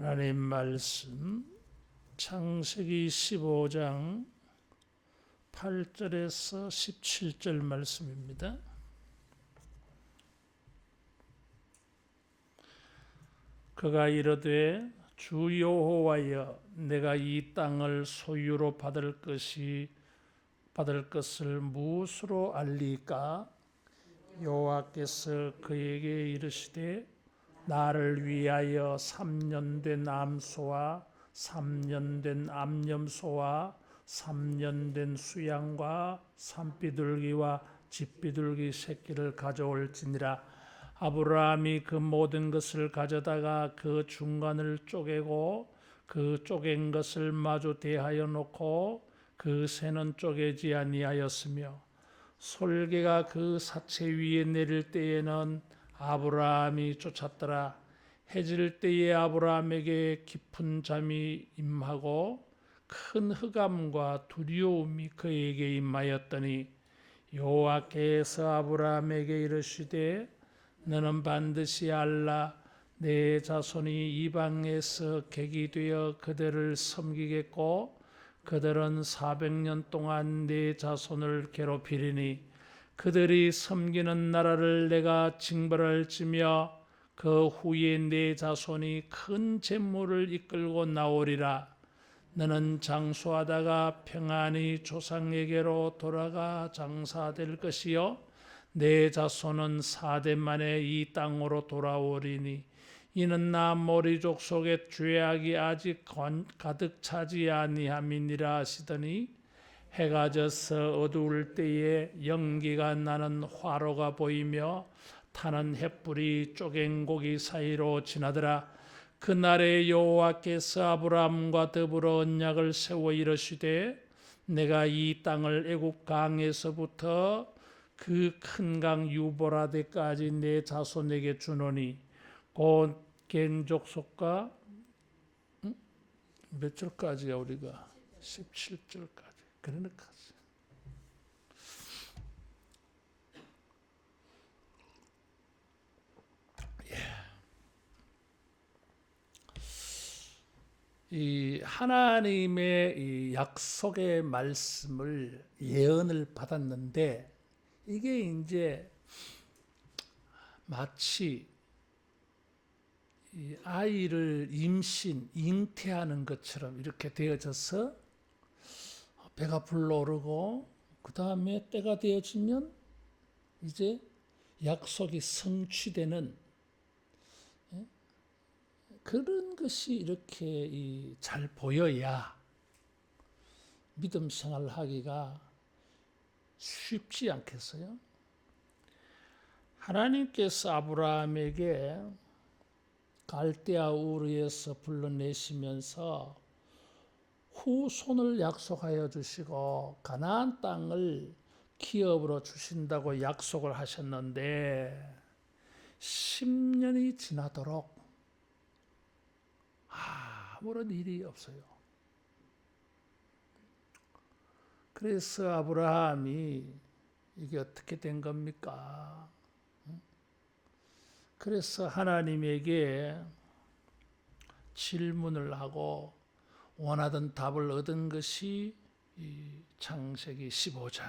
하나님 말씀 창세기 15장 8절에서 17절 말씀입니다. 그가 이르되 주 여호와여 내가 이 땅을 소유로 받을 것을 무엇으로 알리까? 여호와께서 그에게 이르시되 나를 위하여 3년 된 암소와 3년 된 암염소와 3년 된 수양과 산비둘기와 집비둘기 새끼를 가져올지니라. 아브라함이 그 모든 것을 가져다가 그 중간을 쪼개고 그 쪼갠 것을 마주 대하여 놓고 그 새는 쪼개지 아니하였으며 솔개가 그 사체 위에 내릴 때에는 아브라함이 쫓았더라. 해질 때에 아브라함에게 깊은 잠이 임하고 큰 흑암과 두려움이 그에게 임하였더니 여호와께서 아브라함에게 이르시되 너는 반드시 알라. 내 자손이 이방에서 객이 되어 그들을 섬기겠고 그들은 400년 동안 내 자손을 괴롭히리니 그들이 섬기는 나라를 내가 징벌할지며 그 후에 내 자손이 큰 재물을 이끌고 나오리라. 너는 장수하다가 평안히 조상에게로 돌아가 장사될 것이요 내 자손은 4대 만에 이 땅으로 돌아오리니 이는 나 모리 족속의 죄악이 아직 가득 차지 아니함이니라 하시더니 해가 져서 어두울 때에 연기가 나는 화로가 보이며 타는 횃불이 쪼갠 고기 사이로 지나더라. 그날에 여호와께서 아브라함과 더불어 언약을 세워 이르시되 내가 이 땅을 애굽 강에서부터 그 큰 강 유보라데까지 내 자손에게 주노니 곧 겐 족속과 몇 절까지야 우리가 17절까지 그러니까 이 하나님의 이 약속의 말씀을 예언을 받았는데 이게 이제 마치 이 아이를 잉태하는 것처럼 이렇게 되어져서 배가 불러오르고 그 다음에 때가 되어지면 이제 약속이 성취되는 그런 것이 이렇게 잘 보여야 믿음 생활하기가 쉽지 않겠어요? 하나님께서 아브라함에게 갈대아 우르에서 불러내시면서 후손을 약속하여 주시고 가나안 땅을 기업으로 주신다고 약속을 하셨는데 10년이 지나도록 아무런 일이 없어요. 그래서 아브라함이 이게 어떻게 된 겁니까? 그래서 하나님에게 질문을 하고 원하던 답을 얻은 것이 이 창세기 15장.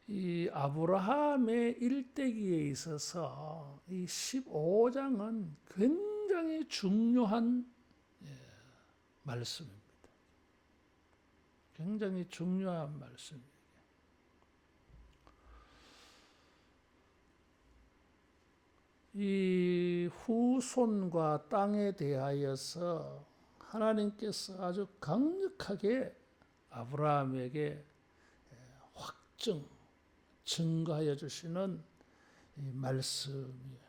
이 아브라함의 일대기에 있어서 이 15장은 굉장히 중요한 말씀입니다. 굉장히 중요한 말씀입니다. 이 후손과 땅에 대하여서 하나님께서 아주 강력하게 아브라함에게 증거하여 주시는 이 말씀이에요.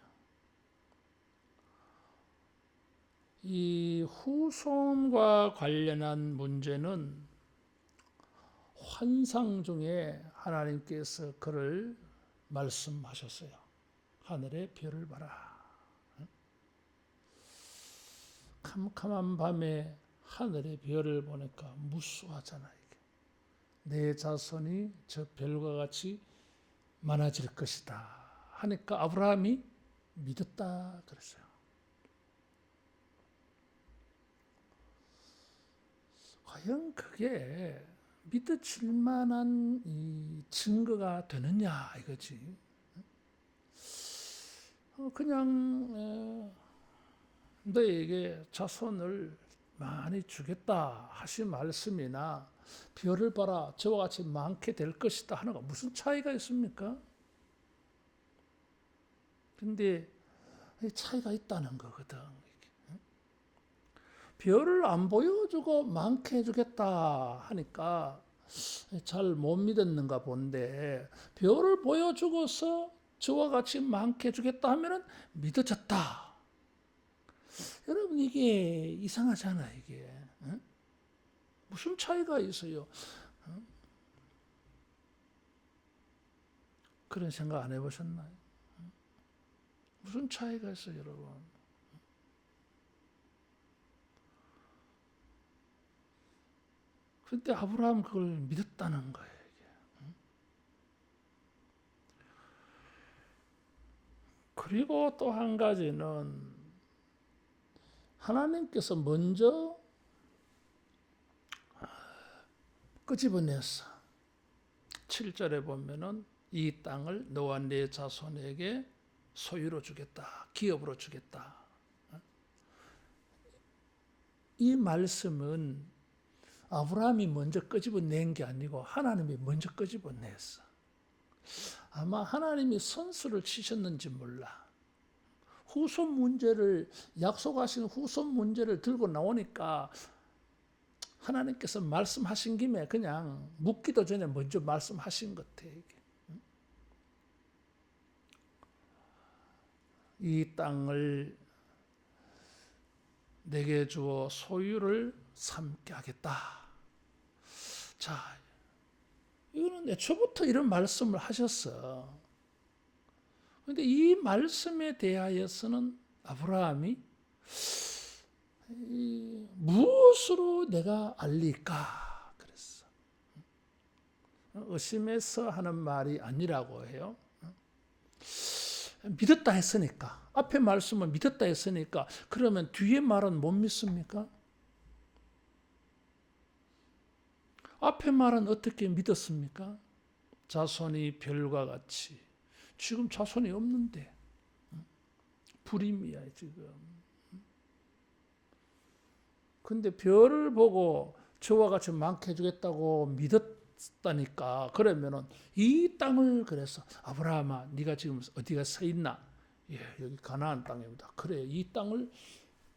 이 후손과 관련한 문제는 환상 중에 하나님께서 그를 말씀하셨어요. 하늘의 별을 봐라. 캄캄한 밤에 하늘의 별을 보니까 무수하잖아요. 내 자손이 저 별과 같이 많아질 것이다 하니까 아브라함이 믿었다 그랬어요. 과연 그게 믿어질 만한 이 증거가 되느냐 이거지. 그냥 너에게 자손을 많이 주겠다 하신 말씀이나 별을 봐라 저와 같이 많게 될 것이다 하는 거 무슨 차이가 있습니까? 근데 차이가 있다는 거거든. 별을 안 보여주고 많게 해주겠다 하니까 잘 못 믿었는가 본데, 별을 보여주고서 저와 같이 많게 해주겠다 하면은 믿어졌다. 여러분 이게 이상하잖아 이게. 무슨 차이가 있어요? 그런 생각 안 해보셨나요? 무슨 차이가 있어요 여러분? 그때 아브라함 그걸 믿었다는 거예요. 그리고 또 한 가지는 하나님께서 먼저 끄집어냈어. 7절에 보면은 이 땅을 너와 네 자손에게 소유로 주겠다. 기업으로 주겠다. 이 말씀은 아브라함이 먼저 끄집어낸 게 아니고 하나님이 먼저 끄집어냈어. 아마 하나님이 선수를 치셨는지 몰라. 후손 문제를, 약속하신 후손 문제를 들고 나오니까 하나님께서 말씀하신 김에 그냥 묻기도 전에 먼저 말씀하신 것 같아. 이 땅을 내게 주어 소유를 삼게 하겠다. 자, 이거는 애초부터 이런 말씀을 하셨어. 그런데 이 말씀에 대하여서는 아브라함이 무엇으로 내가 알릴까 그랬어. 의심해서 하는 말이 아니라고 해요. 믿었다 했으니까, 앞에 말씀은 믿었다 했으니까, 그러면 뒤에 말은 못 믿습니까? 앞에 말은 어떻게 믿었습니까? 자손이 별과 같이. 지금 자손이 없는데 불임이야 지금. 근데 별을 보고 저와 같이 많게 해주겠다고 믿었다니까. 그러면은 이 땅을, 그래서 아브라함아 네가 지금 어디가 서 있나? 예, 여기 가나안 땅입니다. 그래, 이 땅을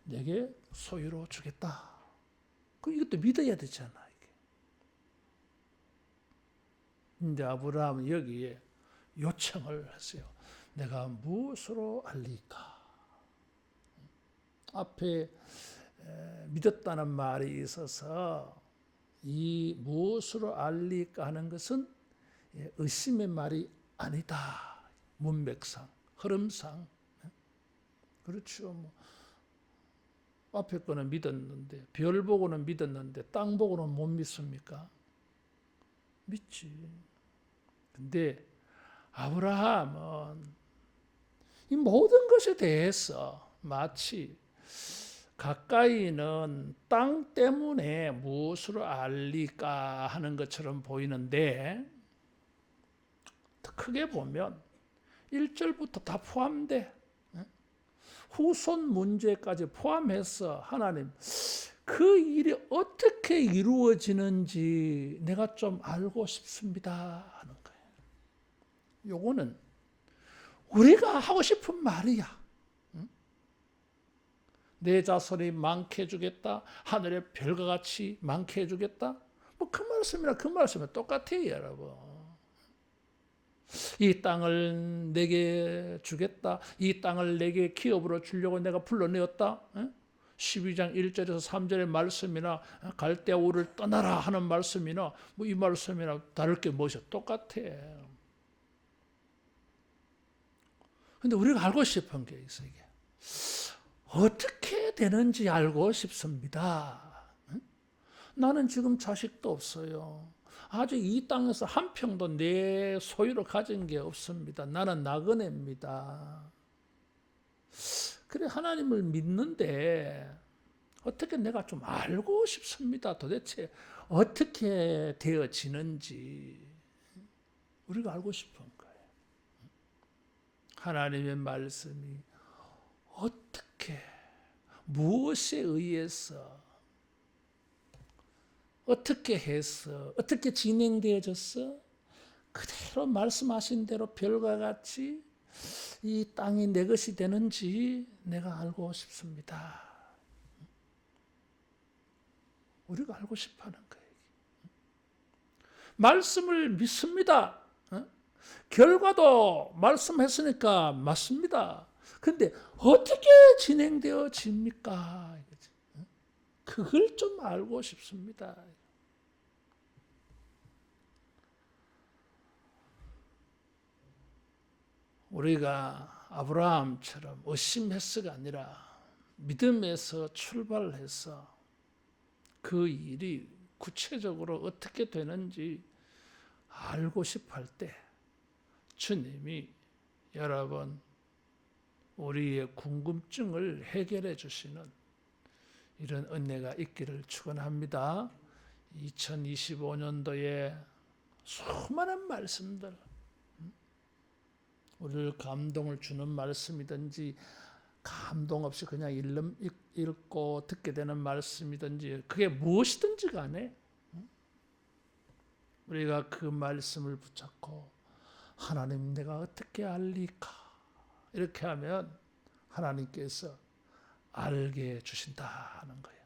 내게 소유로 주겠다. 그 이것도 믿어야 되잖아 이게. 근데 아브라함은 여기에 요청을 했어요. 내가 무엇으로 알릴까? 앞에 믿었다는 말이 있어서 이 무엇으로 알릴까 하는 것은 의심의 말이 아니다. 문맥상, 흐름상. 그렇죠. 뭐 앞에 거는 믿었는데, 별 보고는 믿었는데 땅 보고는 못 믿습니까? 믿지. 근데 아브라함은 이 모든 것에 대해서 마치 가까이는 땅 때문에 무엇으로 알릴까 하는 것처럼 보이는데, 더 크게 보면 1절부터 다 포함돼. 후손 문제까지 포함해서 하나님 그 일이 어떻게 이루어지는지 내가 좀 알고 싶습니다 하는 거예요. 요거는 우리가 하고 싶은 말이야. 내 자손이 많게 해주겠다. 하늘의 별과 같이 많게 해주겠다. 뭐 그 말씀이나 그 말씀은 똑같아요, 여러분. 이 땅을 내게 주겠다. 이 땅을 내게 기업으로 주려고 내가 불러내었다. 12장 1절에서 3절의 말씀이나 갈대아 우를 떠나라 하는 말씀이나 뭐 이 말씀이나 다를 게 무엇이야? 똑같아. 근데 우리가 알고 싶은 게 있어, 이게. 어떻게 되는지 알고 싶습니다. 나는 지금 자식도 없어요. 아직 이 땅에서 한 평도 내 소유로 가진 게 없습니다. 나는 나그네입니다. 그래 하나님을 믿는데 어떻게 내가 좀 알고 싶습니다. 도대체 어떻게 되어지는지 우리가 알고 싶은 거예요. 하나님의 말씀이 어떻게 무엇에 의해서 어떻게 해서 어떻게 진행되어졌어? 그대로 말씀하신 대로 별과 같이 이 땅이 내 것이 되는지 내가 알고 싶습니다. 우리가 알고 싶어하는 거예요. 말씀을 믿습니다. 결과도 말씀했으니까 맞습니다. 근데 어떻게 진행되어집니까? 그걸 좀 알고 싶습니다. 우리가 아브라함처럼 의심해서가 아니라 믿음에서 출발해서 그 일이 구체적으로 어떻게 되는지 알고 싶어 할 때 주님이 여러분 우리의 궁금증을 해결해 주시는 이런 은혜가 있기를 축원합니다. 2025년도에 수많은 말씀들 우리를 감동을 주는 말씀이든지 감동 없이 그냥 읽고 듣게 되는 말씀이든지 그게 무엇이든지 간에 우리가 그 말씀을 붙잡고 하나님 내가 어떻게 알리까 이렇게 하면 하나님께서 알게 해주신다 하는 거예요.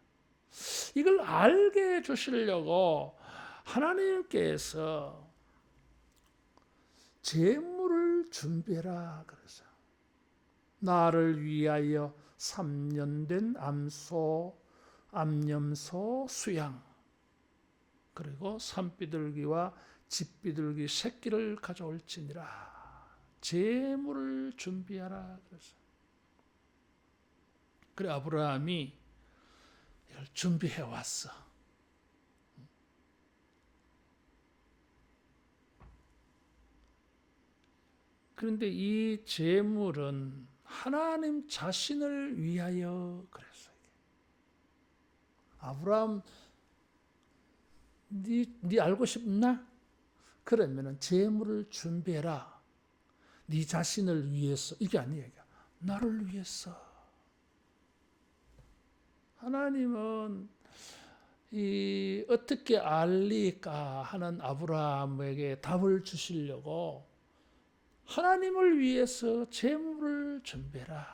이걸 알게 해주시려고 하나님께서 재물을 준비해라 그래서 나를 위하여 3년 된 암염소 수양 그리고 산비둘기와 집비둘기 새끼를 가져올지니라 재물을 준비하라 그래서 그래 아브라함이 이걸 준비해 왔어. 그런데 이 재물은 하나님 자신을 위하여 그랬어요. 아브라함, 네 알고 싶나? 그러면은 재물을 준비해라. 네 자신을 위해서 이게 아니에요. 나를 위해서. 하나님은 이 어떻게 알리까 하는 아브라함에게 답을 주시려고 하나님을 위해서 재물을 준비해라.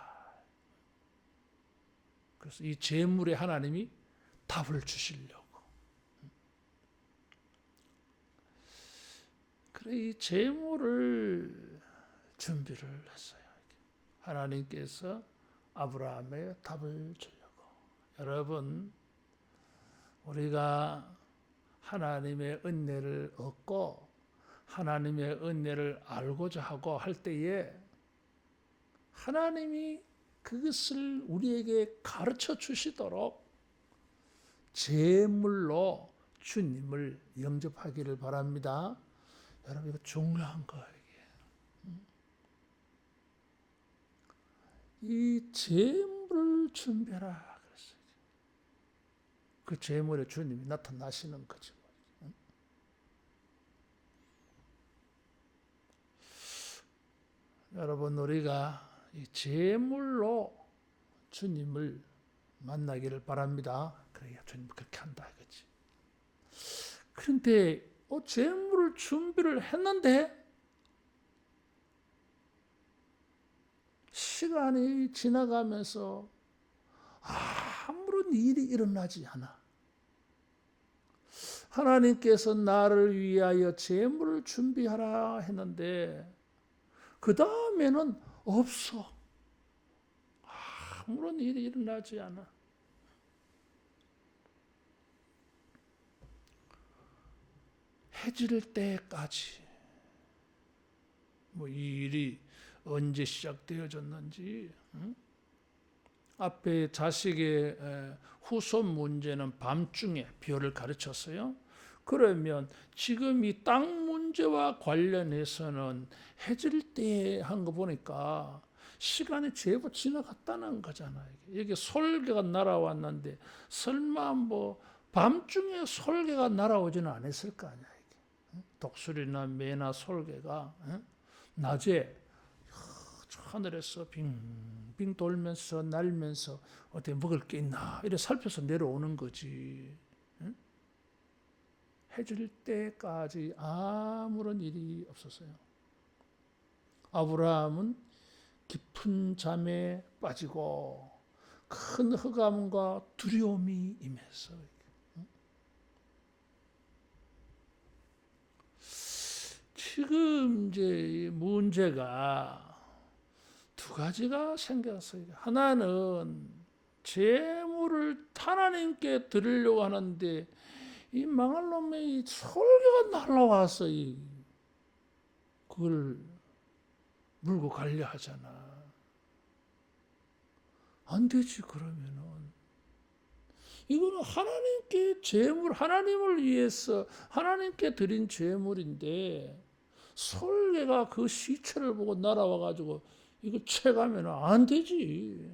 그래서 이 재물에 하나님이 답을 주시려고. 그래 이 재물을 준비를 했어요. 하나님께서 아브라함의 답을 주려고. 여러분 우리가 하나님의 은혜를 얻고 하나님의 은혜를 알고자 하고 할 때에 하나님이 그것을 우리에게 가르쳐 주시도록 제물로 주님을 영접하기를 바랍니다. 여러분 이거 중요한 거예요. 이 제물을 준비하라 그랬어요. 그 제물에 주님이 나타나시는 거죠. 여러분 우리가 이 제물로 주님을 만나기를 바랍니다. 그래야 주님 그렇게 한다 이거지. 그런데 제물을 준비를 했는데 시간이 지나가면서 아무런 일이 일어나지 않아. 하나님께서 나를 위하여 제물을 준비하라 했는데 그 다음에는 없어. 아무런 일이 일어나지 않아. 해질 때까지 이 일이 언제 시작되어졌는지 앞에 자식의 후손 문제는 밤중에 별을 가르쳤어요. 그러면 지금 이 땅 문제와 관련해서는 해질 때 한 거 보니까 시간이 제법 지나갔다는 거잖아요. 여기 솔개가 날아왔는데 설마 뭐 밤중에 솔개가 날아오지는 않았을 거 아니야. 독수리나 매나 솔개가 낮에 하늘에서 빙빙 돌면서 날면서 어디 먹을 게 있나 이래 살펴서 내려오는 거지. 해질 때까지 아무런 일이 없었어요. 아브라함은 깊은 잠에 빠지고 큰 흑암과 두려움이 임했어요. 지금 이제 문제가 두 가지가 생겼어요. 하나는 재물을 하나님께 드리려고 하는데 이 망할 놈의 솔개가 날라와서 그걸 물고 가려 하잖아. 안 되지. 그러면은 이거는 하나님께 재물, 하나님을 위해서 하나님께 드린 재물인데 솔개가 그 시체를 보고 날아와 가지고 이거 채가면 안 되지.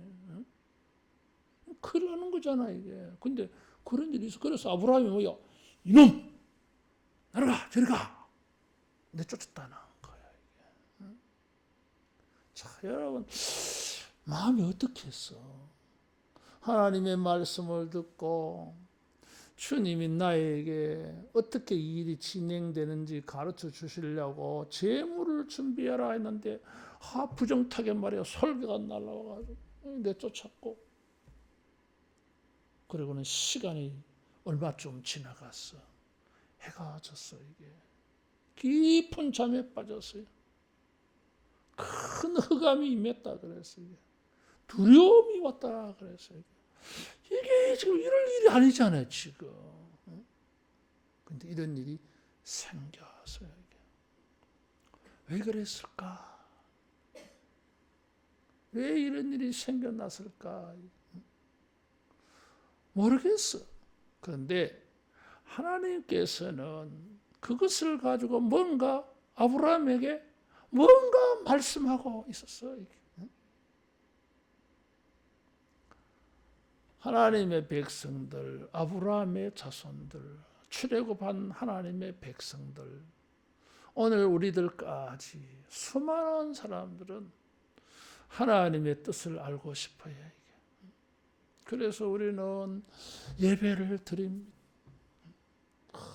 큰일 나는 거잖아 이게. 근데 그런 일이 있어. 그래서 아브라함이 뭐야? 이놈! 나가! 저리 가! 내쫓았다는 거야 이게. 자, 여러분 마음이 어떻게 했어? 하나님의 말씀을 듣고 주님이 나에게 어떻게 이 일이 진행되는지 가르쳐 주시려고 재물을 준비하라 했는데 부정타게 말이야. 솔개가 날라와가지고 내쫓았고, 그리고는 시간이 얼마쯤 지나갔어. 해가 졌어. 이게 깊은 잠에 빠졌어요. 큰 흑암이 임했다 그랬어요. 두려움이 왔다 그랬어요. 이게 지금 이럴 일이 아니잖아요, 지금. 근데 이런 일이 생겼어요. 왜 그랬을까? 왜 이런 일이 생겨났을까? 모르겠어. 그런데 하나님께서는 그것을 가지고 뭔가 아브라함에게 뭔가 말씀하고 있었어요. 하나님의 백성들, 아브라함의 자손들, 출애굽한 하나님의 백성들, 오늘 우리들까지 수많은 사람들은 하나님의 뜻을 알고 싶어요. 그래서 우리는 예배를 드립니다.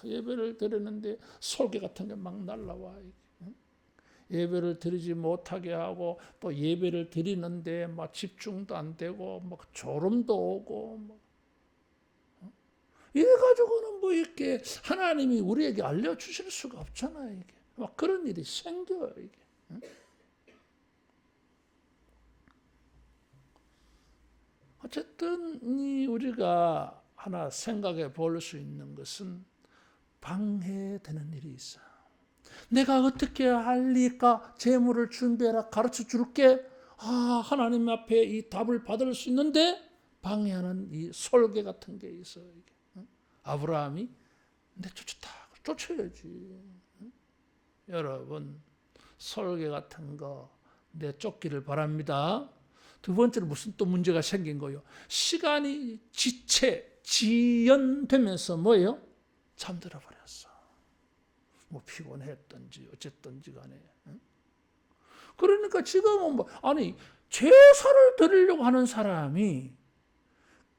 예배를 드리는데 솔개 같은 게 막 날라와. 예배를 드리지 못하게 하고 또 예배를 드리는데 막 집중도 안 되고 막 졸음도 오고 이래가지고는 뭐 이렇게 하나님이 우리에게 알려주실 수가 없잖아요. 이게 막 그런 일이 생겨요. 이게. 어쨌든 우리가 하나 생각해 볼 수 있는 것은 방해되는 일이 있어. 내가 어떻게 할리까 재물을 준비해라 가르쳐 줄게. 하나님 앞에 이 답을 받을 수 있는데 방해하는 이 솔개 같은 게 있어. 아브라함이 내쫓았다. 쫓아야지. 여러분 솔개 같은 거 내쫓기를 바랍니다. 두 번째로 무슨 또 문제가 생긴 거예요. 시간이 지연되면서 뭐예요? 잠들어 버렸어. 뭐 피곤했던지 어쨌든지 간에. 그러니까 지금은 제사를 드리려고 하는 사람이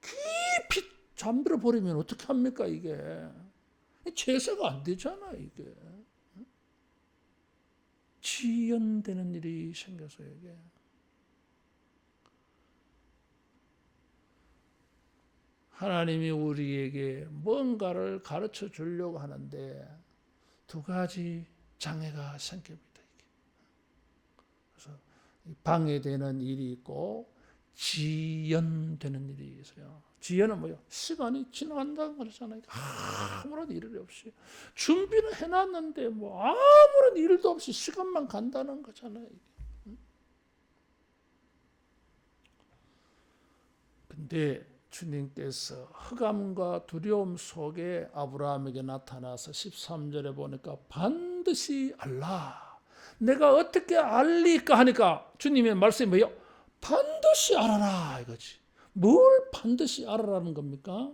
깊이 잠들어 버리면 어떻게 합니까 이게? 제사가 안 되잖아 이게. 지연되는 일이 생겨서 이게. 하나님이 우리에게 뭔가를 가르쳐 주려고 하는데 두 가지 장애가 생깁니다. 그래서 방해되는 일이 있고 지연되는 일이 있어요. 지연은 뭐예요? 시간이 지나간다는 거잖아요. 아무런 일 없이 준비는 해놨는데 아무런 일도 없이 시간만 간다는 거잖아요. 근데 주님께서 흑암과 두려움 속에 아브라함에게 나타나서 13절에 보니까 반드시 알라. 내가 어떻게 알리까 하니까 주님의 말씀이 뭐예요? 반드시 알아라 이거지. 뭘 반드시 알아라는 겁니까?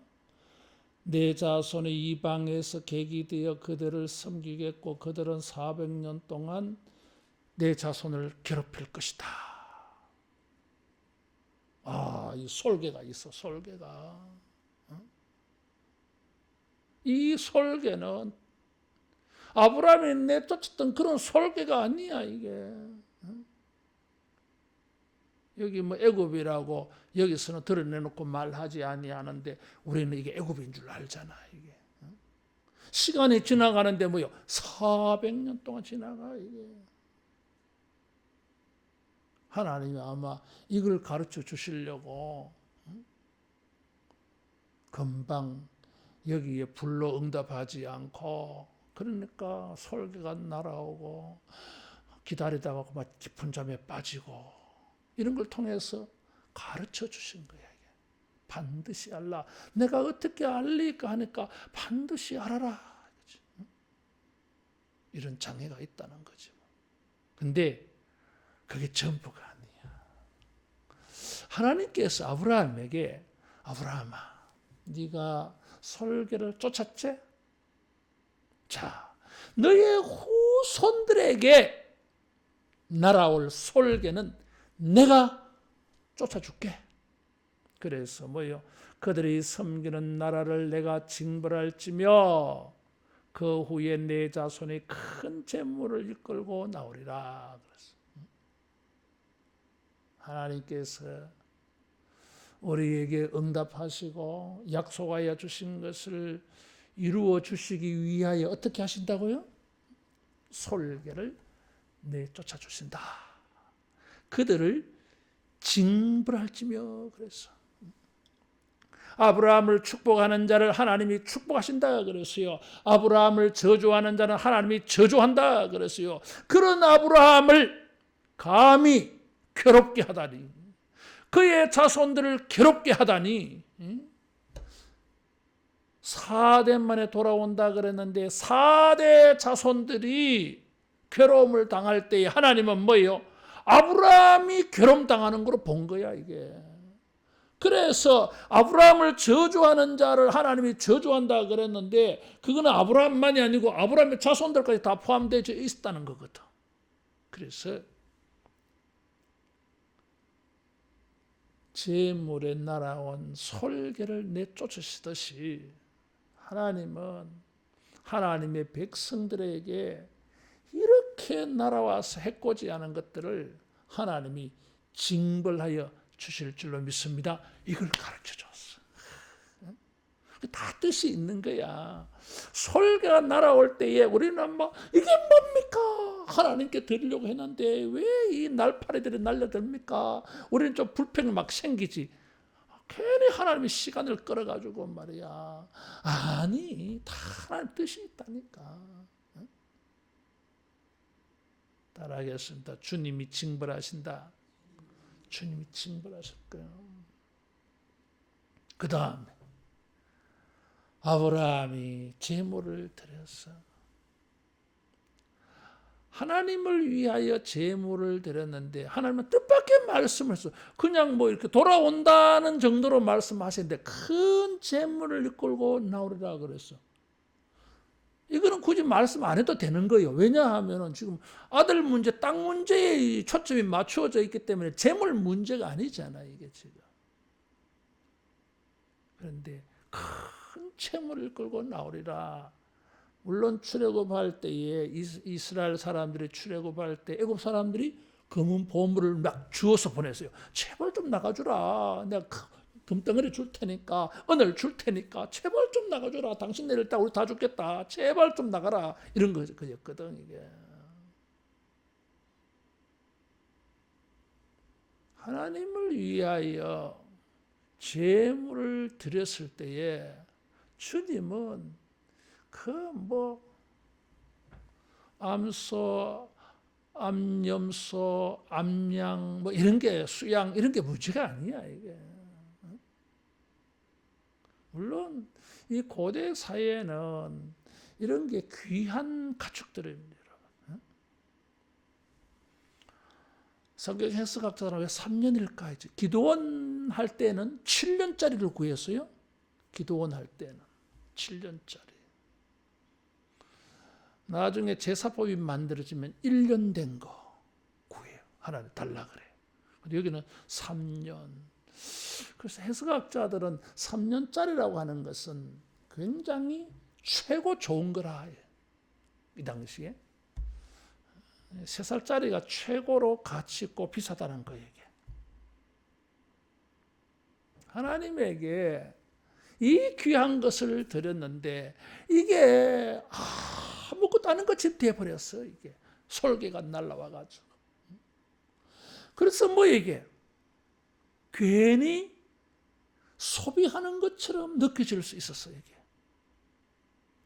내 자손의 이방에서 객이 되어 그들을 섬기겠고 그들은 400년 동안 내 자손을 괴롭힐 것이다. 이 솔개가 있어, 솔개가. 이 솔개는 아브라함이 내쫓았던 그런 솔개가 아니야, 이게. 여기 뭐 애굽이라고 여기서는 드러내놓고 말하지 아니하는데 우리는 이게 애굽인 줄 알잖아, 이게. 시간이 지나가는데 뭐요? 400년 동안 지나가, 이게. 하나님이 아마 이걸 가르쳐 주시려고 금방 여기에 불러 응답하지 않고, 그러니까 솔개가 날아오고 기다리다가 막 깊은 잠에 빠지고 이런 걸 통해서 가르쳐 주신 거야. 이게. 반드시 알라. 내가 어떻게 알리까 하니까 반드시 알아라. 이런 장애가 있다는 거죠. 근데 그게 전부가 아니야. 하나님께서 아브라함에게 아브라함아, 네가 솔개를 쫓았지? 자, 너의 후손들에게 날아올 솔개는 내가 쫓아줄게. 그래서 뭐요? 그들이 섬기는 나라를 내가 징벌할지며 그 후에 내 자손이 큰 재물을 이끌고 나오리라. 그랬어. 하나님께서 우리에게 응답하시고 약속하여 주신 것을 이루어 주시기 위하여 어떻게 하신다고요? 솔개를 내쫓아 주신다. 그들을 징벌할지며 그랬어. 아브라함을 축복하는 자를 하나님이 축복하신다 그랬어요. 아브라함을 저주하는 자는 하나님이 저주한다 그랬어요. 그런 아브라함을 감히 괴롭게 하다니, 그의 자손들을 괴롭게 하다니, 4대 만에 돌아온다 그랬는데 4대 자손들이 괴로움을 당할 때에 하나님은 뭐예요? 아브라함이 괴로움 당하는 걸로 본 거야, 이게. 그래서 아브라함을 저주하는 자를 하나님이 저주한다 그랬는데 그거는 아브라함만이 아니고 아브라함의 자손들까지 다 포함되어 있었다는 거거든. 그래서 재물에 날아온 솔개를 내쫓으시듯이 하나님은 하나님의 백성들에게 이렇게 날아와서 해코지하는 것들을 하나님이 징벌하여 주실 줄로 믿습니다. 이걸 가르쳐 줬어. 다 뜻이 있는 거야. 솔개가 날아올 때에 우리는 뭐 이게 뭡니까? 하나님께 드리려고 했는데 왜 이 날파리들이 날려듭니까? 우리는 좀 불평이 막 생기지. 괜히 하나님이 시간을 끌어가지고 말이야. 아니, 다 하나님 뜻이 있다니까. 따라하겠습니다. 주님이 징벌하신다. 주님이 징벌하실 거예요. 그 다음에 아브라함이 제물을 드렸어. 하나님을 위하여 제물을 드렸는데 하나님은 뜻밖의 말씀을 했어. 그냥 뭐 이렇게 돌아온다는 정도로 말씀하시는데 큰 제물을 이끌고 나오리라 그랬어. 이거는 굳이 말씀 안 해도 되는 거예요. 왜냐하면 지금 아들 문제, 땅 문제에 초점이 맞추어져 있기 때문에 재물 문제가 아니잖아, 이게 지금. 그런데 큰 재물을 끌고 나오리라. 물론 출애굽할 때에 이스라엘 사람들이 출애굽할 때 애굽 사람들이 금은 보물을 막 주어서 보냈어요. 제발 좀 나가주라. 내가 금덩어리 줄 테니까, 은을 줄 테니까 제발 좀 나가줘라. 당신네를 다 우리 다 죽겠다. 제발 좀 나가라. 이런 거였거든, 이게. 하나님을 위하여 제물을 드렸을 때에 주님은 암소, 암염소, 암양 뭐 이런 게 수양 이런 게 문제가 아니야, 이게. 물론 이 고대 사회에는 이런 게 귀한 가축들입니다, 여러분. 성경 해석학자들은 왜 3년일까 했지. 기도원 할 때는 7년짜리를 구했어요. 기도원 할 때는 7년짜리. 나중에 제사법이 만들어지면 1년 된 거 구해요. 하나님 달라 그래. 여기는 3년. 그래서 해석학자들은 3년짜리라고 하는 것은 굉장히 최고 좋은 거라 해요. 이 당시에. 3살짜리가 최고로 가치 있고 비싸다는 거예요. 하나님에게 이 귀한 것을 드렸는데 이게 아무것도 아닌 것처럼 되어버렸어. 이게 솔개가 날라와가지고. 그래서 뭐 이게 괜히 소비하는 것처럼 느껴질 수 있었어. 이게.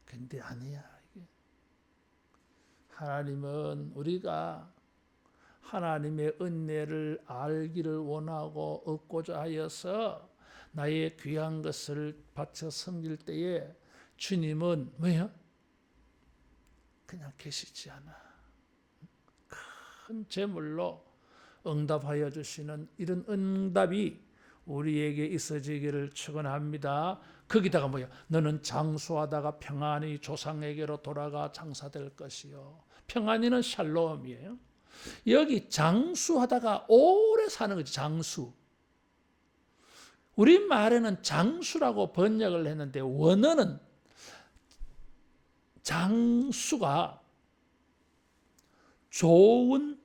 근데 아니야. 이게. 하나님은 우리가 하나님의 은혜를 알기를 원하고 얻고자 하여서 나의 귀한 것을 바쳐 섬길 때에 주님은 뭐예요? 그냥 계시지 않아. 큰 재물로 응답하여 주시는 이런 응답이 우리에게 있어지기를 축원합니다. 거기다가 뭐야? 너는 장수하다가 평안히 조상에게로 돌아가 장사될 것이요. 평안이는 샬롬이에요. 여기 장수하다가 오래 사는 거지. 장수. 우리 말에는 장수라고 번역을 했는데 원어는 장수가 좋은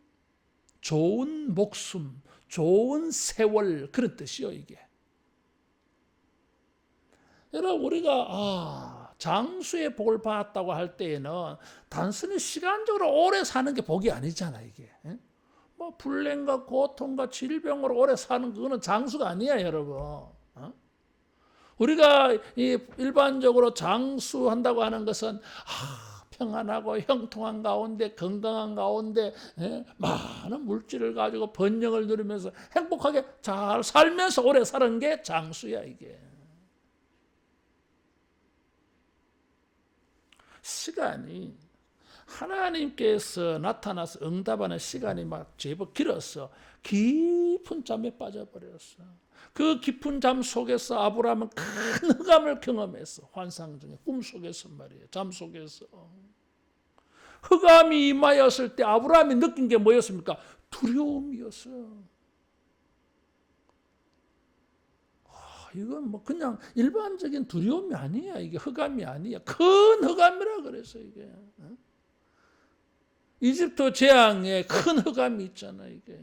목숨, 좋은 세월 그런 뜻이요. 이게. 여러분 우리가 장수의 복을 받았다고 할 때에는 단순히 시간적으로 오래 사는 게 복이 아니잖아. 이게. 뭐 불행과 고통과 질병으로 오래 사는 그거는 장수가 아니야, 여러분. 우리가 일반적으로 장수한다고 하는 것은 평안하고 형통한 가운데 건강한 가운데 많은 물질을 가지고 번영을 누리면서 행복하게 잘 살면서 오래 사는 게 장수야. 이게. 시간이 하나님께서 나타나서 응답하는 시간이 막 제법 길어서 깊은 잠에 빠져버렸어. 그 깊은 잠 속에서 아브라함은 큰 흑암을 경험했어. 환상 중에 꿈 속에서 말이에요. 잠 속에서. 흑암이 임하였을 때 아브라함이 느낀 게 뭐였습니까? 두려움이었어. 이건 뭐 그냥 일반적인 두려움이 아니야. 이게 흑암이 아니야. 큰 흑암이라 그래서 이게. 이집트 재앙에 큰 흑암이 있잖아. 이게.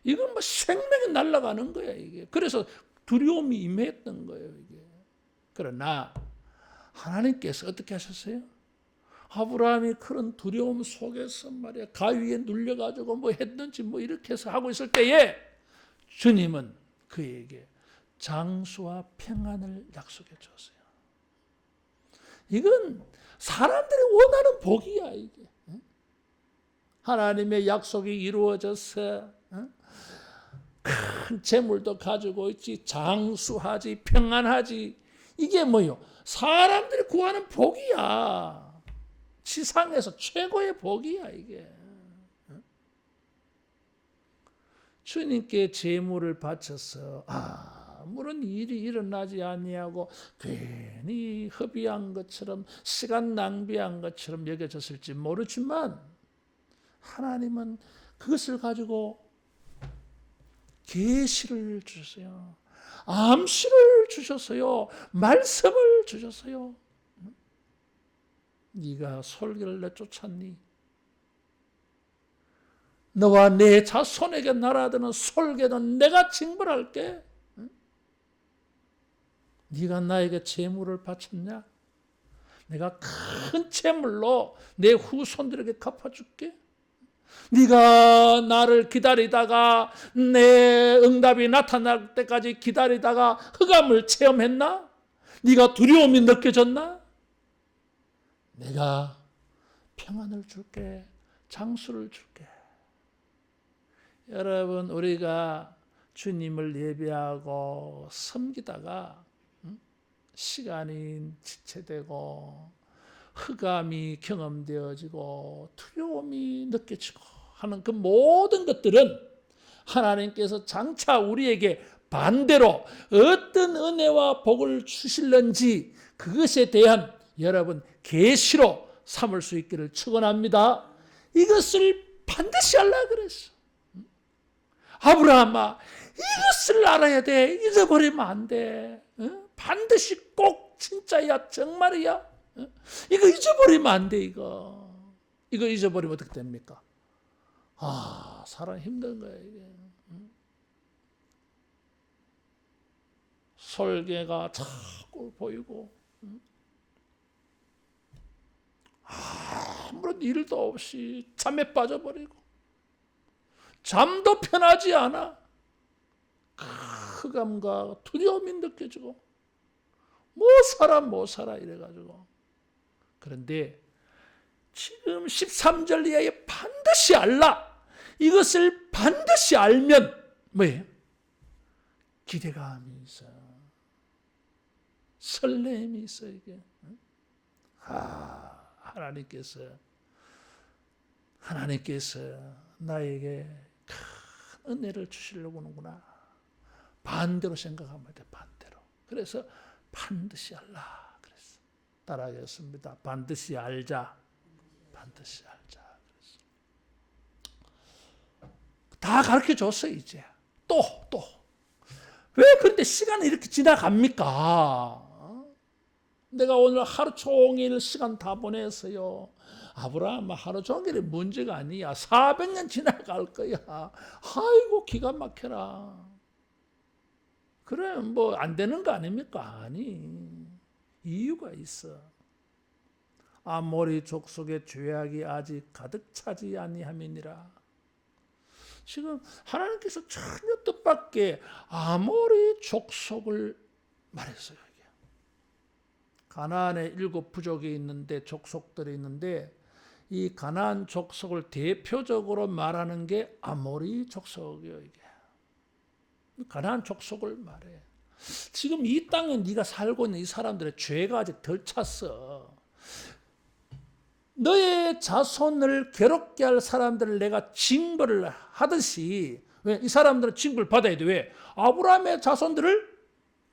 이건 뭐 생명이 날아가는 거야. 이게. 그래서 두려움이 임했던 거예요. 이게. 그러나 하나님께서 어떻게 하셨어요? 아브라함이 그런 두려움 속에서 말이야 가위에 눌려가지고 뭐 했든지 뭐 이렇게 해서 하고 있을 때에 주님은 그에게 장수와 평안을 약속해 줬어요. 이건 사람들이 원하는 복이야. 이게. 하나님의 약속이 이루어져서 큰 재물도 가지고 있지, 장수하지, 평안하지. 이게 뭐요? 사람들이 구하는 복이야. 지상에서 최고의 복이야. 이게. 주님께 제물을 바쳐서 아무런 일이 일어나지 아니하고 괜히 허비한 것처럼 시간 낭비한 것처럼 여겨졌을지 모르지만 하나님은 그것을 가지고 계시를 주셨어요. 암시를 주셨어요. 말씀을 주셨어요. 네가 솔개를 내쫓았니? 너와 내 자손에게 날아드는 솔개는 내가 징벌할게. 네가 나에게 재물을 바쳤냐? 내가 큰 재물로 내 후손들에게 갚아줄게. 네가 나를 기다리다가 내 응답이 나타날 때까지 기다리다가 흑암을 체험했나? 네가 두려움이 느껴졌나? 내가 평안을 줄게. 장수를 줄게. 여러분 우리가 주님을 예배하고 섬기다가 시간이 지체되고 흑암이 경험되어지고 두려움이 느껴지고 하는 그 모든 것들은 하나님께서 장차 우리에게 반대로 어떤 은혜와 복을 주실는지 그것에 대한 여러분 계시로 삼을 수 있기를 축원합니다. 이것을 반드시 알라 그랬어. 아브라함아, 이것을 알아야 돼. 잊어버리면 안 돼. 반드시 꼭 진짜야, 정말이야. 이거 잊어버리면 안 돼. 이거 잊어버리면 어떻게 됩니까? 사람 힘든 거야 이게. 설계가 자꾸 보이고 아무런 일도 없이 잠에 빠져버리고 잠도 편하지 않아. 흑암과 두려움이 느껴지고 못 살아 이래가지고. 그런데 지금 13절 이하에 반드시 알라. 이것을 반드시 알면 뭐예요? 기대감이 있어. 설렘이 있어 이게. 하나님께서 나에게 큰 은혜를 주시려고 하는구나. 반대로 생각하면 돼. 반대로. 그래서 반드시 알라 그랬어. 따라하겠습니다. 반드시 알자. 반드시 알자. 그랬어. 다 가르쳐 줬어 이제. 또. 왜 그런데 시간이 이렇게 지나갑니까? 내가 오늘 하루 종일 시간 다 보냈어요. 아브라함 하루 종일이 문제가 아니야. 400년 지나갈 거야. 아이고 기가 막혀라. 그래 뭐 안 되는 거 아닙니까? 아니. 이유가 있어. 아모리 족속의 죄악이 아직 가득 차지 아니함이니라. 지금 하나님께서 전혀 뜻밖의 아모리 족속을 말했어요. 이게. 가나안에 7 부족이 있는데 족속들이 있는데 이 가나안 족속을 대표적으로 말하는 게 아모리 족속이에요. 이게. 가나안 족속을 말해. 지금 이 땅에 네가 살고 있는 이 사람들의 죄가 아직 덜 찼어. 너의 자손을 괴롭게 할 사람들을 내가 징벌을 하듯이, 왜? 이 사람들은 징벌 받아야 돼. 왜? 아브라함의 자손들을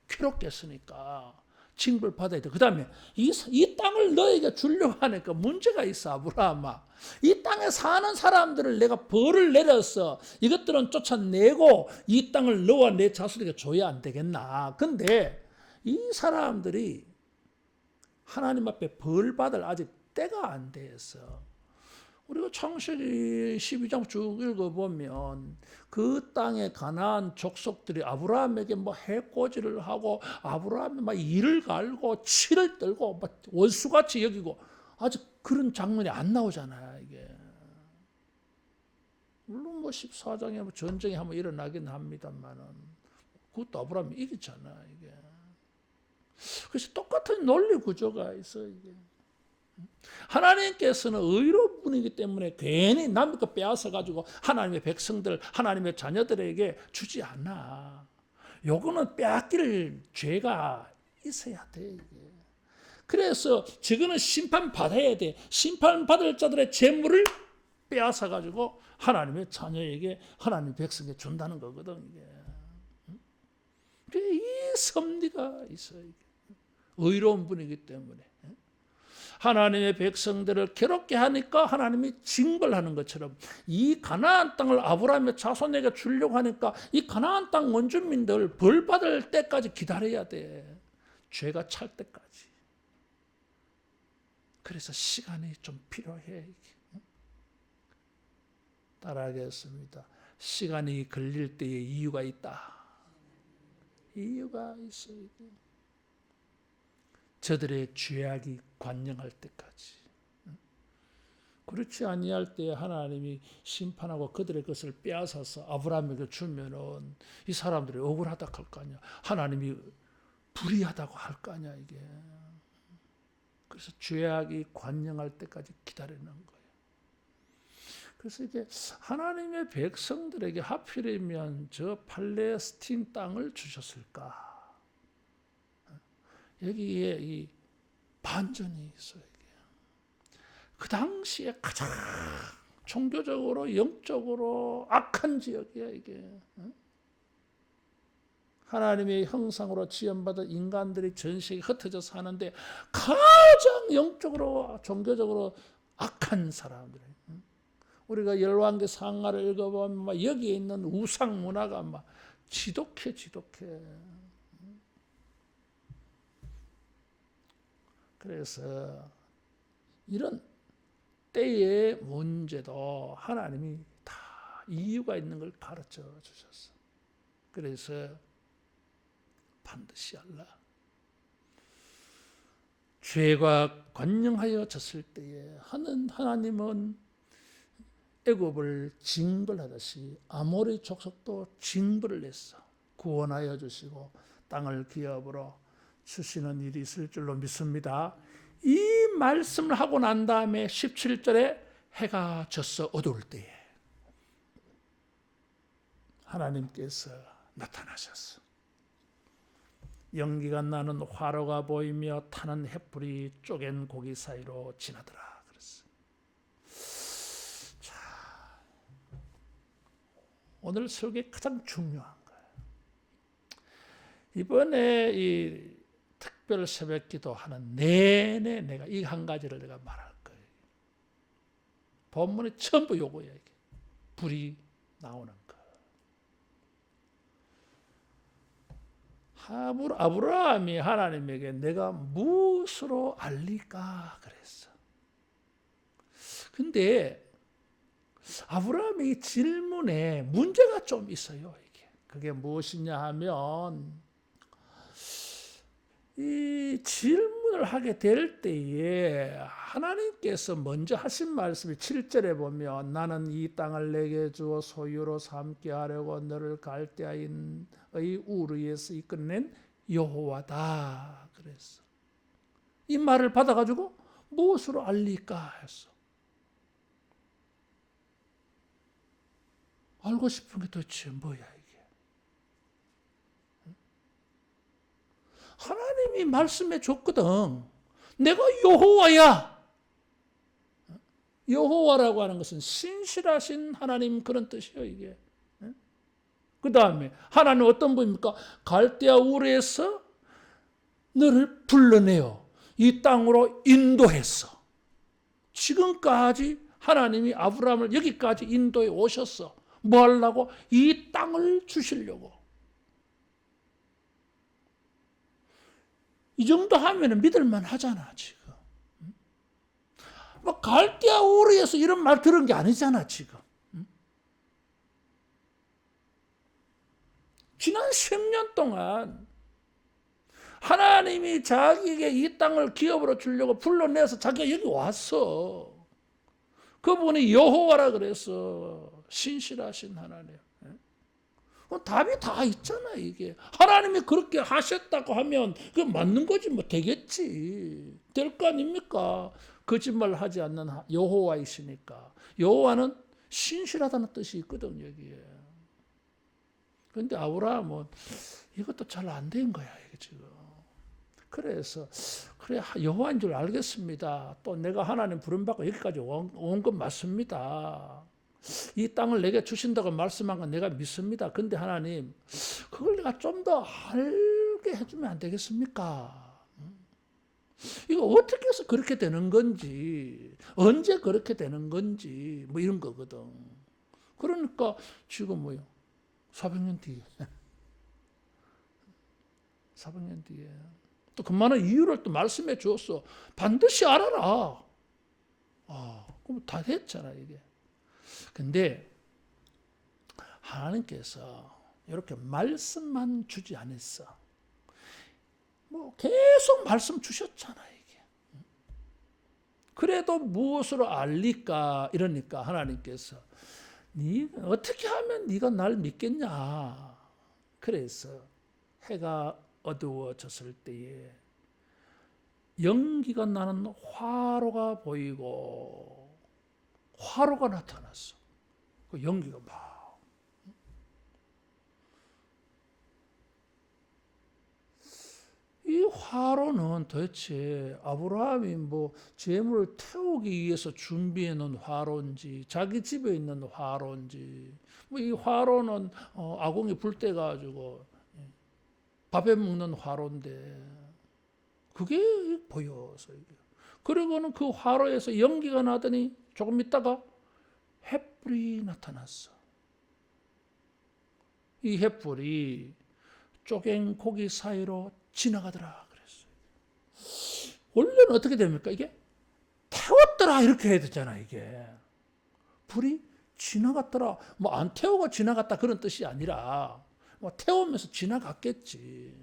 괴롭게 했으니까 징벌 받아야 돼. 그 다음에 이 땅을 너에게 주려고 하니까 문제가 있어. 아브라함아, 이 땅에 사는 사람들을 내가 벌을 내려서 이것들은 쫓아내고 이 땅을 너와 내 자손에게 줘야 안 되겠나. 근데 이 사람들이 하나님 앞에 벌 받을 아직 때가 안 됐어. 우리가 창세기 12장 쭉 읽어보면 그 땅에 가나안 족속들이 아브라함에게 뭐 해코지를 하고 아브라함이 막 이를 갈고 치를 떨고 막 원수같이 여기고 아직 그런 장면이 안 나오잖아요. 이게. 물론 뭐 14장에 뭐 전쟁이 한번 일어나긴 합니다만은 그것도 아브라함이 이겼잖아. 이게. 그래서 똑같은 논리 구조가 있어. 이게. 하나님께서는 의로운 분이기 때문에 괜히 남의 거 빼앗아 가지고 하나님의 백성들, 하나님의 자녀들에게 주지 않아. 요거는 빼앗길 죄가 있어야 돼. 이게. 그래서 저거는 심판 받아야 돼. 심판 받을 자들의 재물을 빼앗아 가지고 하나님의 자녀에게, 하나님의 백성에게 준다는 거거든. 이게. 이 섭리가 있어요. 이게. 의로운 분이기 때문에. 하나님의 백성들을 괴롭게 하니까 하나님이 징벌하는 것처럼 이 가나안 땅을 아브라함의 자손에게 주려고 하니까 이 가나안 땅 원주민들 벌 받을 때까지 기다려야 돼. 죄가 찰 때까지. 그래서 시간이 좀 필요해. 따라하겠습니다. 시간이 걸릴 때에 이유가 있다. 이유가 있어요. 저들의 죄악이 관영할 때까지. 그렇지 아니할 때 하나님이 심판하고 그들의 것을 빼앗아서 아브라함에게 주면은 이 사람들이 억울하다고 할 거 아니야. 하나님이 불의하다고 할 거 아니야. 이게. 그래서 죄악이 관영할 때까지 기다리는 거예요. 그래서 이게 하나님의 백성들에게 하필이면 저 팔레스틴 땅을 주셨을까? 여기에 이 반전이 있어요. 그 당시에 가장 종교적으로 영적으로 악한 지역이야 이게. 하나님의 형상으로 지음받은 인간들이 전 세계에 흩어져 사는데 가장 영적으로 종교적으로 악한 사람들. 우리가 열왕기 상하를 읽어보면 여기에 있는 우상 문화가 막 지독해. 그래서 이런 때의 문제도 하나님이 다 이유가 있는 걸 가르쳐 주셨어. 그래서 반드시 알라. 죄가 관영하여 졌을 때에 하나님은 애굽을 징벌하듯이 아모리 족속도 징벌을 했어. 구원하여 주시고 땅을 기업으로 주시는 일이 있을 줄로 믿습니다. 이 말씀을 하고 난 다음에 17절에 해가 져서 어두울 때에 하나님께서 나타나셨어. 연기가 나는 화로가 보이며 타는 횃불이 쪼갠 고기 사이로 지나더라. 그랬어. 자, 오늘 설교의 가장 중요한 거예요. 이번에 이 특별 새벽기도 하는 내내 내가 이 한 가지를 내가 말할 거예요. 본문이 전부 요거야 이게. 불이 나오는 거. 아브라함이 하나님에게 내가 무엇으로 알리까 그랬어. 근데 아브라함의 이 질문에 문제가 좀 있어요. 이게. 그게 무엇이냐 하면 이 질문을 하게 될 때에 하나님께서 먼저 하신 말씀이 7절에 보면 나는 이 땅을 내게 주어 소유로 삼게 하려고 너를 갈대아인의 우르에서 이끌어낸 여호와다 그랬어. 이 말을 받아가지고 무엇으로 알릴까 했어. 알고 싶은 게 도대체 뭐야 이게. 하나님이 말씀해 줬거든. 내가 여호와야. 여호와라고 하는 것은 신실하신 하나님 그런 뜻이에요 이게. 그 다음에 하나님 어떤 분입니까? 갈대아 우르에서 너를 불러내어 이 땅으로 인도했어. 지금까지 하나님이 아브라함을 여기까지 인도해 오셨어. 뭐 하려고? 이 땅을 주시려고. 이 정도 하면 믿을만 하잖아 지금. 뭐 갈대아 우르에서 이런 말 들은 게 아니잖아 지금. 지난 10년 동안 하나님이 자기에게 이 땅을 기업으로 주려고 불러내서 자기가 여기 왔어. 그분이 여호와라 그래서 신실하신 하나님. 답이 다 있잖아 이게. 하나님이 그렇게 하셨다고 하면 그 맞는 거지 뭐 되겠지. 될 거 아닙니까? 거짓말 하지 않는 여호와이시니까. 여호와는 신실하다는 뜻이 있거든 여기에. 그런데 아브라함은 이것도 잘 안 된 거야 이게 지금. 그래서 그래 여호와인 줄 알겠습니다. 또 내가 하나님 부름받고 여기까지 온 건 맞습니다. 이 땅을 내게 주신다고 말씀한 건 내가 믿습니다. 근데 하나님 그걸 내가 좀 더 알게 해주면 안 되겠습니까? 이거 어떻게 해서 그렇게 되는 건지 언제 그렇게 되는 건지 뭐 이런 거거든. 그러니까 지금 뭐요? 400년 뒤에 400년 뒤에 또 그만한 이유를 또 말씀해 주었어. 반드시 알아라. 그럼 다 됐잖아 이게. 근데 하나님께서 이렇게 말씀만 주지 않았어. 뭐 계속 말씀 주셨잖아 이게. 그래도 무엇으로 알릴까 이러니까 하나님께서 네 어떻게 하면 네가 날 믿겠냐. 그래서 해가 어두워졌을 때에 연기가 나는 화로가 보이고 화로가 나타났어. 그 연기가 막 이 화로는 도대체 아브라함이 뭐 재물을 태우기 위해서 준비해 놓은 화로인지 자기 집에 있는 화로인지 뭐 이 화로는 아궁이 불 때 가지고 밥에 먹는 화로인데 그게 보여서 이게. 그리고는 그 화로에서 연기가 나더니 조금 있다가 횃불이 나타났어. 이 횃불이 쪼갠 고기 사이로 지나가더라 그랬어요. 원래는 어떻게 됩니까? 이게 태웠더라 이렇게 해야 되잖아. 이게 불이 지나갔더라. 뭐 안 태우고 지나갔다 그런 뜻이 아니라 뭐 태우면서 지나갔겠지.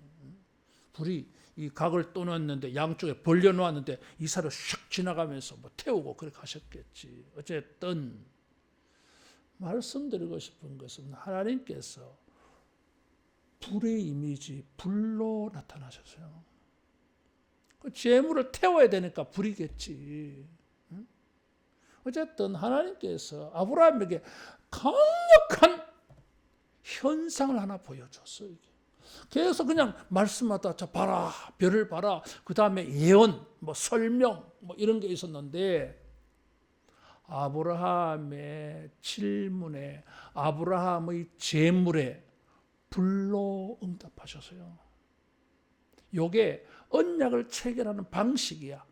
불이 이 각을 떠놨는데 양쪽에 벌려 놓았는데 이 사이로 슉 지나가면서 뭐 태우고 그렇게 하셨겠지. 어쨌든 말씀드리고 싶은 것은 하나님께서 불의 이미지, 불로 나타나셨어요. 그 재물을 태워야 되니까 불이겠지. 어쨌든 하나님께서 아브라함에게 강력한 현상을 하나 보여줬어요. 그래서 그냥 말씀하다 자 봐라, 별을 봐라. 그 다음에 예언, 뭐 설명, 뭐 이런 게 있었는데 아브라함의 질문에 아브라함의 재물에 불로 응답하셨어요. 요게 언약을 체결하는 방식이야.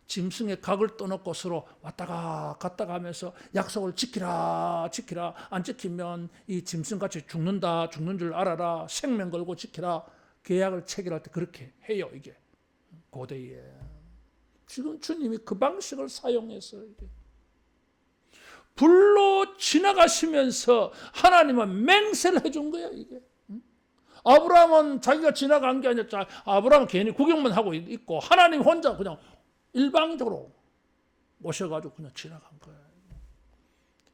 짐승의 각을 떠놓고 서로 왔다가 갔다가 하면서 약속을 지키라 지키라, 안 지키면 이 짐승같이 죽는다, 죽는 줄 알아라, 생명 걸고 지키라. 계약을 체결할 때 그렇게 해요. 이게 고대에. 지금 주님이 그 방식을 사용해서 이게 불로 지나가시면서 하나님은 맹세를 해준 거야. 이게 아브라함은 자기가 지나간 게 아니라 아브라함은 괜히 구경만 하고 있고 하나님 혼자 그냥 일방적으로 오셔가지고 그냥 지나간 거예요.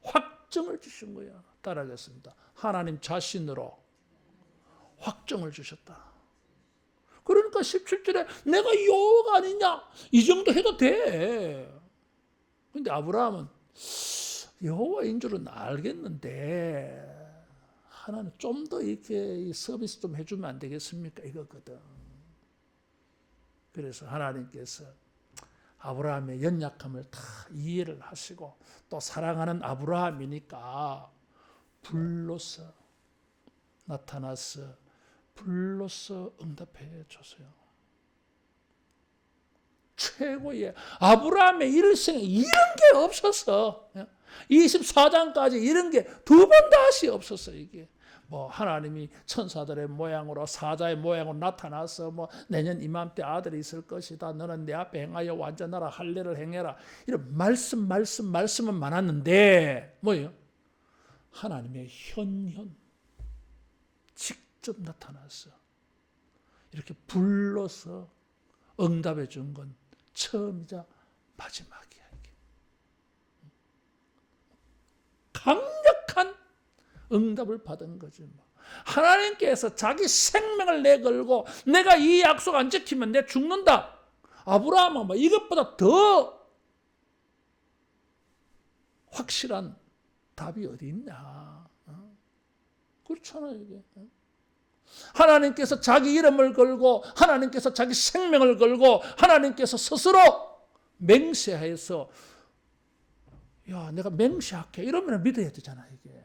확정을 주신 거야. 따라하겠습니다. 하나님 자신으로 확정을 주셨다. 그러니까 17절에 내가 여호와가 아니냐 이 정도 해도 돼. 근데 아브라함은 여호와인 줄은 알겠는데 하나는 좀 더 이렇게 서비스 좀 해주면 안 되겠습니까? 이거거든. 그래서 하나님께서 아브라함의 연약함을 다 이해를 하시고 또 사랑하는 아브라함이니까 불로서 나타나서 불로서 응답해 줬어요. 최고의 아브라함의 일생에 이런 게 없었어. 24장까지 이런 게 두 번 다시 없었어. 이게 뭐 하나님이 천사들의 모양으로 사자의 모양으로 나타나서 뭐 내년 이맘때 아들이 있을 것이다. 너는 내 앞에 행하여 완전하라. 할례를 행해라. 이런 말씀은 많았는데 뭐예요? 하나님의 현현 직접 나타나서 이렇게 불러서 응답해 준 건 처음이자 마지막이야. 이게. 강력한 응답을 받은 거지. 하나님께서 자기 생명을 내걸고 내가 이 약속 안 지키면 내 죽는다. 아브라함은 뭐 이것보다 더 확실한 답이 어디 있냐. 그렇잖아요. 이게. 하나님께서 자기 이름을 걸고 하나님께서 자기 생명을 걸고 하나님께서 스스로 맹세해서 야 내가 맹세할게 이러면 믿어야 되잖아. 이게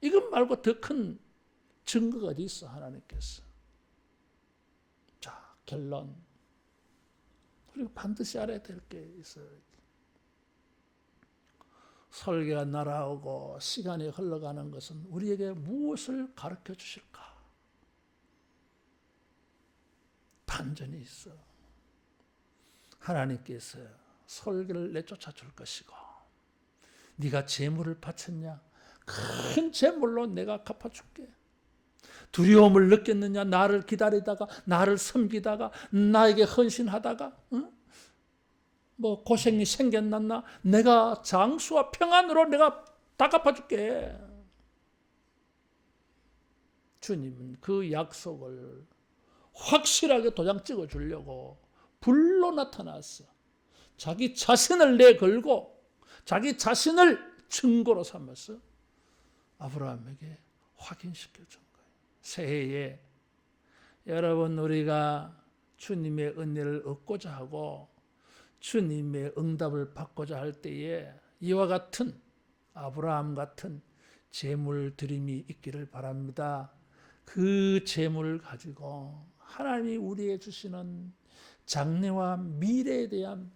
이것 말고 더 큰 증거가 어디 있어. 하나님께서. 자 결론. 그리고 반드시 알아야 될 게 있어요. 설계가 날아오고 시간이 흘러가는 것은 우리에게 무엇을 가르쳐 주실까? 반전이 있어. 하나님께서 설계를 내쫓아 줄 것이고 네가 재물을 바쳤냐? 큰 재물로 내가 갚아줄게. 두려움을 느꼈느냐? 나를 기다리다가 나를 섬기다가 나에게 헌신하다가 뭐 고생이 생겼났나? 내가 장수와 평안으로 내가 다 갚아줄게. 주님은 그 약속을 확실하게 도장 찍어주려고 불로 나타났어. 자기 자신을 내걸고 자기 자신을 증거로 삼아서 아브라함에게 확인시켜준 거예요. 새해에 여러분 우리가 주님의 은혜를 얻고자 하고 주님의 응답을 받고자 할 때에 이와 같은 아브라함 같은 제물 드림이 있기를 바랍니다. 그 제물을 가지고 하나님이 우리에게 주시는 장래와 미래에 대한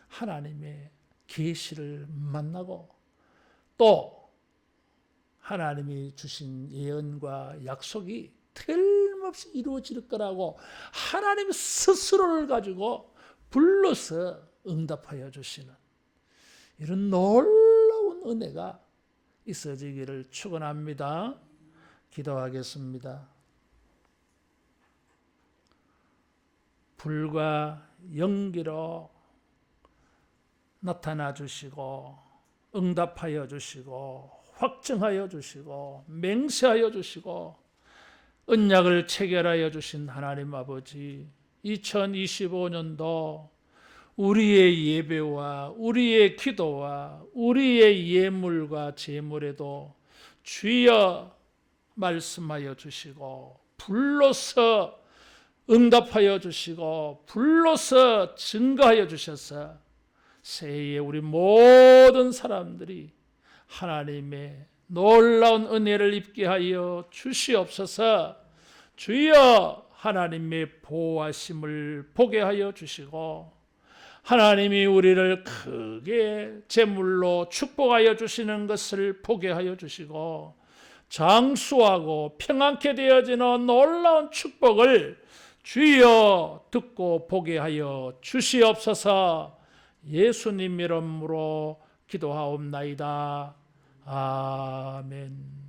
하나님의 계시를 만나고 또 하나님이 주신 예언과 약속이 틀림없이 이루어질 거라고 하나님 스스로를 가지고 불러서 응답하여 주시는 이런 놀라운 은혜가 있어지기를 축원합니다. 기도하겠습니다. 불과 연기로 나타나 주시고 응답하여 주시고 확증하여 주시고 맹세하여 주시고 언약을 체결하여 주신 하나님 아버지, 2025년도 우리의 예배와 우리의 기도와 우리의 예물과 제물에도 주여 말씀하여 주시고 불러서 응답하여 주시고 불러서 증거하여 주셔서 새해에 우리 모든 사람들이 하나님의 놀라운 은혜를 입게 하여 주시옵소서. 주여 하나님의 보호하심을 보게 하여 주시고 하나님이 우리를 크게 제물로 축복하여 주시는 것을 보게 하여 주시고 장수하고 평안케 되어지는 놀라운 축복을 주여 듣고 보게 하여 주시옵소서. 예수님 이름으로 기도하옵나이다. 아멘.